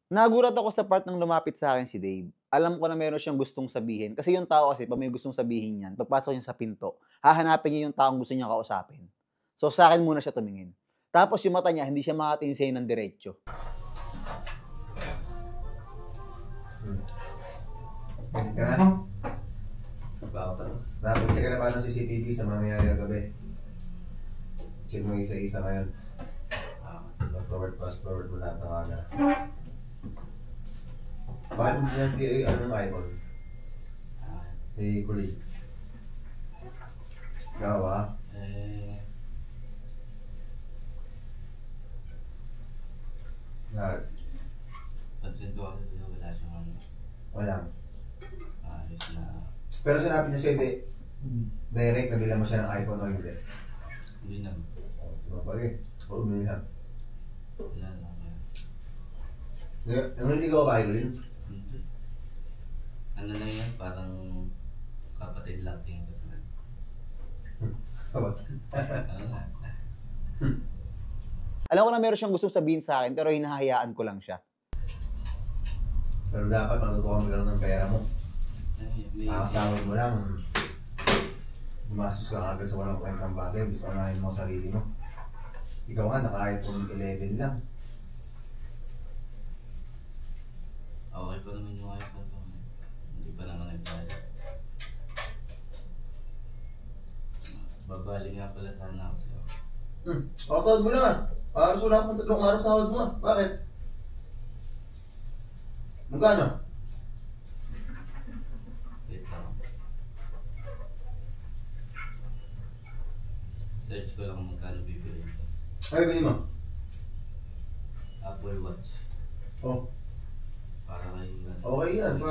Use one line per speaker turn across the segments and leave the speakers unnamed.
Nagulat ako sa part ng lumapit sa'kin si Dave. Alam ko na meron siyang gustong sabihin, kasi yung tao kasi 'pag may gustong sabihin niyan, pagpasok niya sa pinto, hahanapin niya yung taong gusto niyang kausapin. So, sa'kin muna siya tumingin. Tapos yung mata niya hindi siya makatingin sa'yo ng diretso.
Ganit ka na? Dapat check ka na ba ng CCTV sa mga nangyari kagabi? Check mo isa-isa ngayon. Forward, fast forward mo lahat ng camera. Bakit mo sinanti ng iPhone? Kulit. Gawa? Lahat.
Pansin ko kasi wala siyang ano.
Walang.
Ayos na.
Pero sinabi niya sa'yo, direct na bilang mo siya ng iPhone o hindi?
Hindi naman.
Sumapag Puro binilhan.
Wala lang.
Nangligaw ka kayo rin?
Hindi. Ano lang yan, parang kapatid lang tingin ko sa ano nga.
Alam ko na meron siyang gustong sabihin sa'kin, pero hinahayaan ko lang siya.
Pero dapat matutukan mo lang ng pera mo. Kakasahod mo lang. Gumastos ka kagad sa walang kwentang bagay. Gusto unahin mo sarili mo. Ikaw nga, naka-iPhone 11 lang.
Okay pa naman yung iPhone ko. Hindi pa naman nagbayad. Babali nga pala sana ako sa'yo.
Pakasahod mo lang ah. Paros wala akong 3 araw sahod mo ah. Bakit? Magkano?
Wait lang. Search ko lang kung magkano bibili ko.
Ay, bili mo.
Apple Watch.
Oh,
Para kay...
okay yan.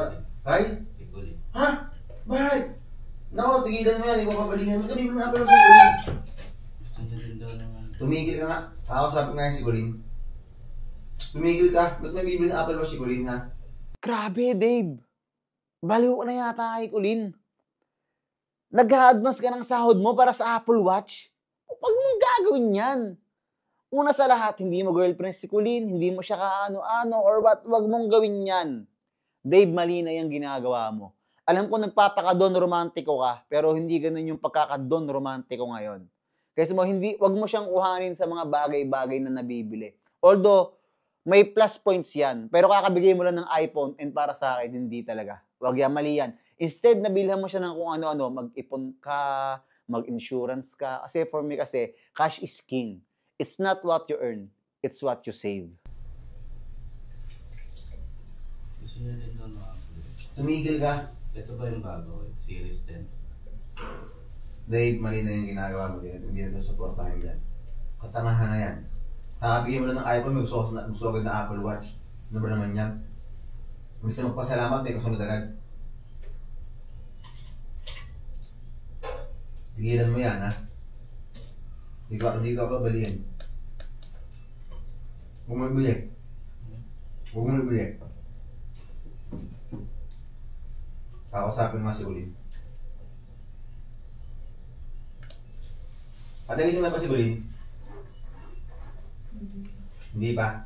Kahit?
Ikulit.
Ha? Bakit? Nako, tigilan mo yan. Ikaw papalingan. Magkano yung Apple Watch si Colin?
Gusto niya din daw ng...
Tumigil ka nga. Kakausapin nga yan si Colin. Tumigil ka. Ba't may bibili ng Apple Watch si Colin ha?
Grabe, Dave. Baliw ka na yata kay Colin. Nag-a-advance ka ng sahod mo para sa Apple Watch? Huwag mong gagawin yan. Una sa lahat, hindi mo girlfriend si Colin, hindi mo siya kaano-ano, or what, huwag mong gawin yan. Dave, mali na yung ginagawa mo. Alam ko nagpapakadon romantiko ka, pero hindi ganun yung pagkakadon romantiko ngayon. Kasi mo, wag mo siyang kuhanin sa mga bagay-bagay na nabibili. Although, may plus points yan, pero kakabigay mo lang ng iPhone, and para sa akin, hindi talaga. Wag yan, mali yan. Instead, nabilhan mo siya ng kung ano-ano, mag-ipon ka, mag-insurance ka. Kasi for me kasi, cash is king. It's not what you earn, it's what you save.
Gusto niya din daw ng Apple Watch.
Tumigil ka.
Ito ba yung bago? Series 10?
Dave, mali na yung ginagawa mo. Hindi na ito supportahin yan. Katangahan na yan. Nakabigyan mo na ng iPhone, may gusto agad na Apple Watch. Ano ba naman yan? Gusto magpasalamat, may kasunod agad. Tigilan mo yan, ha? Hindi ka babalihan. Huwag mo ibigay. Huwag mo ibigay. Kakausapin nga si Colin. Patagisin na ba si Colin? Hindi pa.